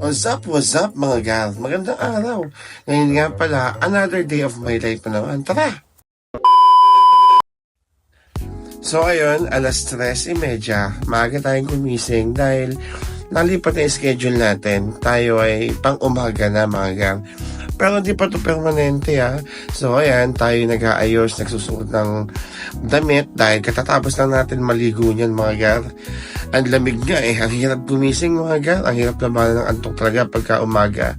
What's up mga gal? Magandang araw. Ngayon nga pala, another day of my life na naman. Tara! So ayun, alas 3:30, maaga tayong gumising dahil nalipat na yung schedule natin. Tayo ay pang-umaga na mga gal. Pero hindi pa ito permanente So ayan, tayo nag-aayos, nagsusuot ng damit dahil katatapos lang natin maligo niyan mga gal. Ang lamig nga ang hirap gumising mga gal. Ang hirap naman ng antok talaga pagka umaga.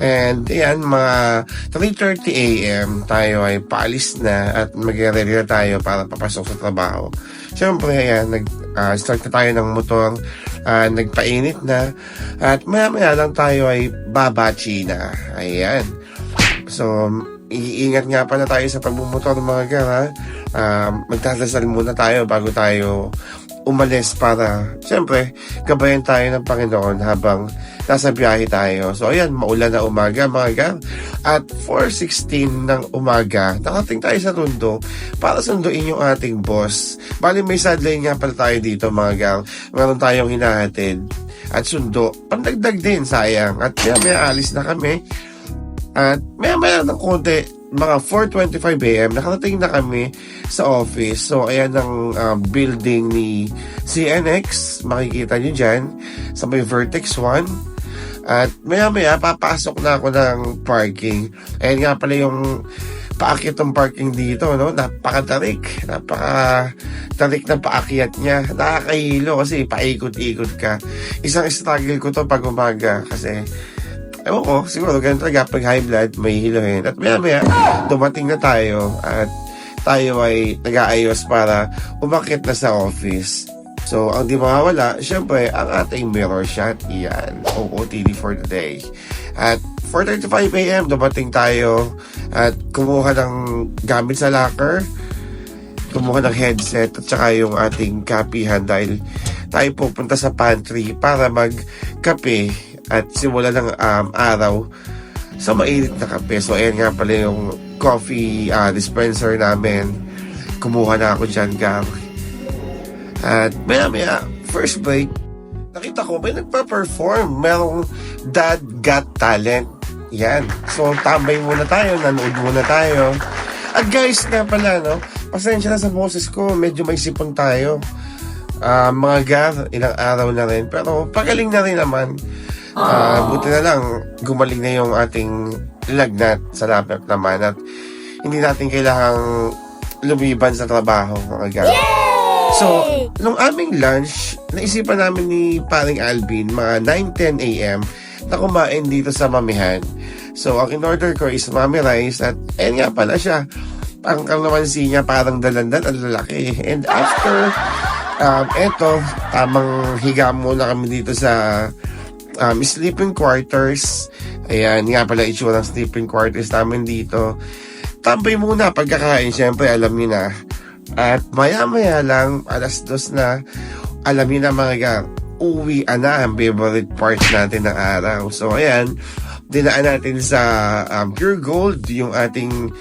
And ayan, mga 3:30 a.m. tayo ay paalis na at magre-ready tayo para papasok sa trabaho. Siyempre, ayan, start na tayo ng motor, nagpainit na, at maya-maya lang tayo ay babachi na. Ayan. So, iingat nga pala tayo sa pagmumotor mga gal, magdadasal muna tayo bago tayo umalis para, siyempre, gabayan tayo ng Panginoon habang nasa biyahe tayo. So, ayan, maulan na umaga, mga gal. At 4:16 ng umaga, nakating tayo sa Tondo para sunduin yung ating boss. Bali, may sideline nga pala tayo dito, mga gal. Meron tayong hinahatid at sundo. Pandagdag din, sayang. At maya alis na kami. At maya ng konti, mga 4:25 a.m. nakarating na kami sa office. So, ayan ang building ni CNX. Makikita nyo dyan sa may Vertex 1. At maya papasok na ako ng parking. Ayan nga pala yung paakit ng parking dito, no? Napakatarik na paakyat niya. Nakakahilo kasi paikot-ikot ka. Isang struggle ko to pag umaga kasi ewan ko, siguro ganun talaga pag high blood, may hiluhin. At maya dumating na tayo at tayo ay nag-aayos para umakit na sa office. So, ang di mawawala, syempre, ang ating mirror shot. Iyan, OOTD for the day. At 4:35 a.m. dumating tayo at kumuha ng gamit sa locker, kumuha ng headset at saka yung ating kapihan dahil tayo pupunta sa pantry para magkape at simula ng araw sa mainit na kape. So, ayan nga pala yung coffee dispenser namin. Kumuha na ako dyan, Gab. At maya, first break, nakita ko may nagpa-perform. Merong Dad Got Talent. Yan. So, tambay muna tayo, nanood muna tayo. At guys, nga pala, no, pasensya na sa boses ko, medyo may sipon tayo. Mga Gab, ilang araw na rin. Pero pagaling na rin naman. Buti na lang gumaling na yung ating lagnat sa laptop naman at hindi natin kailangang lumiban sa trabaho mga gal. So, nung aming lunch, naisipan namin ni paring Alvin mga 9:10 a.m. na kumain dito sa Mamihan. So, ang in-order ko is Mami Rice at nga pala siya. Ang kalamansi niya parang dalandan at lalaki. And after eto, tamang higa muna kami dito sa sleeping quarters. Ayan, nga pala itsura ng sleeping quarters namin dito. Tambay muna pagkakain, syempre alam niyo na. At maya lang, alas 2 na, alam niyo na mga uwi na ang favorite part natin ng araw. So ayan, dinaan natin sa Pure Gold, yung ating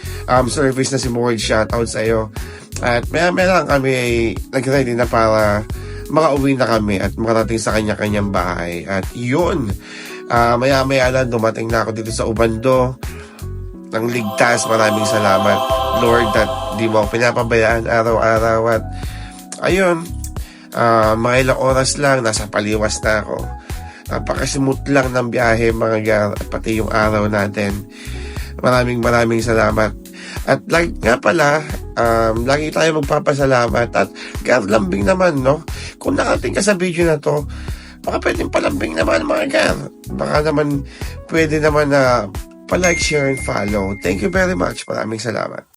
service na si Morg, shoutout sa'yo. At maya lang kami ay nag-ready na para makauwi na kami at makarating sa kanya-kanyang bahay. At yun, maya lang dumating na ako dito sa Ubando ng ligtas. Maraming salamat, Lord, that di mo ako pinapabayaan araw-araw. At ayun, mga ilang oras lang, nasa Paliwas na ako. Napaka-smooth lang ng biyahe mga gal, at pati yung araw natin. Maraming salamat. At lagi nga pala, lagi tayo magpapasalamat. At God, lambing naman, no? Kung nakating ka sa video na to, baka pwedeng palambing naman mga God. Baka naman, pwede naman na pa-like, share, and follow. Thank you very much. Maraming salamat.